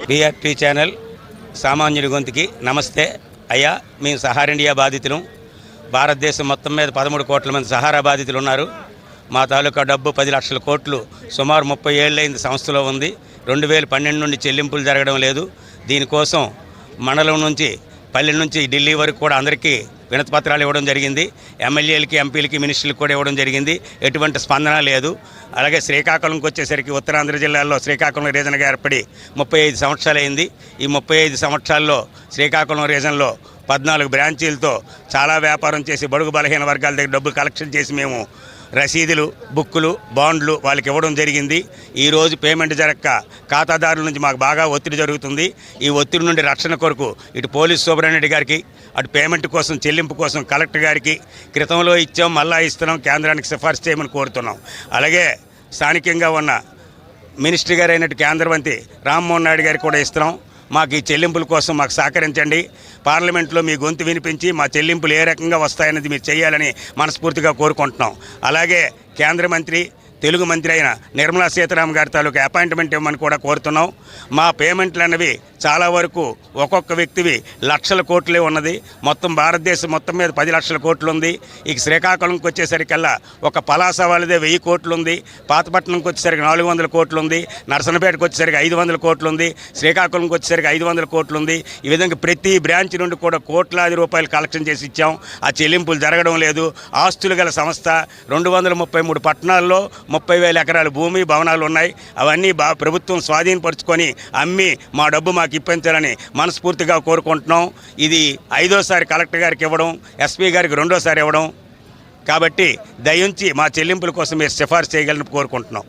BRT channel సామాన్యుడి గొంతుకి నమస్తే అయ్యా. మేము సహారా ఇండియా బాధితులు. భారతదేశం మొత్తం మీద 13 కోట్ల మంది సహారా బాధితులు ఉన్నారు. మా తాలూకా డబ్బు 10 లక్షల కోట్లు సుమారు 30 ఏళ్ళైంది సంస్థలో ఉంది. 2012 నుండి చెల్లింపులు జరగడం లేదు. దీనికోసం మండలం నుంచి పల్లె నుంచి ఢిల్లీ వరకు కూడా అందరికీ వినతిపత్రాలు ఇవ్వడం జరిగింది. ఎమ్మెల్యేలకి, ఎంపీలకి, మినిస్టర్లకు కూడా ఇవ్వడం జరిగింది. ఎటువంటి స్పందన లేదు. అలాగే శ్రీకాకుళంకి వచ్చేసరికి ఉత్తరాంధ్ర జిల్లాలో శ్రీకాకుళం రీజన్గా ఏర్పడి 35 సంవత్సరాలు అయింది. ఈ 35 సంవత్సరాల్లో శ్రీకాకుళం రీజన్లో 14 బ్రాంచీలతో చాలా వ్యాపారం చేసి బడుగు బలహీన వర్గాల దగ్గర డబ్బులు కలెక్షన్ చేసి మేము రసీదులు, బుక్కులు, బాండ్లు వాళ్ళకి ఇవ్వడం జరిగింది. ఈరోజు పేమెంట్ జరగక ఖాతాదారుల నుంచి మాకు బాగా ఒత్తిడి జరుగుతుంది. ఈ ఒత్తిడి నుండి రక్షణ కొరకు ఇటు పోలీస్ సూపరింటెండెంట్ గారికి, అటు పేమెంట్ కోసం చెల్లింపు కోసం కలెక్టర్ గారికి క్రితంలో ఇచ్చాం, మళ్ళా ఇస్తున్నాం, కేంద్రానికి సిఫార్సు చేయమని కోరుతున్నాం. అలాగే స్థానికంగా ఉన్న మినిస్టర్ గారు అయినట్టు కేంద్ర మంత్రి రామ్మోహన్ నాయుడు గారికి కూడా ఇస్తున్నాం. మాకు ఈ చెల్లింపుల కోసం మాకు సహకరించండి. పార్లమెంట్లో మీ గొంతు వినిపించి మా చెల్లింపులు ఏ రకంగా వస్తాయన్నది మీరు చేయాలని మనస్ఫూర్తిగా కోరుకుంటున్నాం. అలాగే కేంద్ర మంత్రి, తెలుగు మంత్రి అయిన నిర్మలా సీతారామన్ గారి తాలూకు అపాయింట్మెంట్ ఇవ్వమని కూడా కోరుతున్నాం. మా పేమెంట్లు అన్నవి చాలా వరకు ఒక్కొక్క వ్యక్తివి లక్షల కోట్లే ఉన్నది. మొత్తం భారతదేశం మొత్తం మీద 10 లక్షల కోట్లు ఉంది. ఇక శ్రీకాకుళంకి వచ్చేసరికల్లా ఒక పలాస వాళ్ళదే 1000 కోట్లు ఉంది. పాతపట్నంకి వచ్చేసరికి 400 కోట్లు ఉంది. నరసనపేటకు వచ్చేసరికి 500 కోట్లు ఉంది. శ్రీకాకుళంకి వచ్చేసరికి 500 కోట్లు ఉంది. ఈ విధంగా ప్రతి బ్రాంచ్ నుండి కూడా కోట్లాది రూపాయలు కలెక్షన్ చేసి ఇచ్చాం. ఆ చెల్లింపులు జరగడం లేదు. ఆస్తులు గల సంస్థ 233 పట్టణాల్లో 30,000 ఎకరాల భూమి, భవనాలు ఉన్నాయి. అవన్నీ ప్రభుత్వం స్వాధీనపరుచుకొని అమ్మి మా డబ్బు మాకు ఇప్పించాలని మనస్ఫూర్తిగా కోరుకుంటున్నాం. ఇది 5వసారి కలెక్టర్ గారికి ఇవ్వడం, ఎస్పీ గారికి 2వసారి ఇవ్వడం. కాబట్టి దయించి మా చెల్లింపుల కోసం మీరు సిఫార్సు చేయగలని కోరుకుంటున్నాం.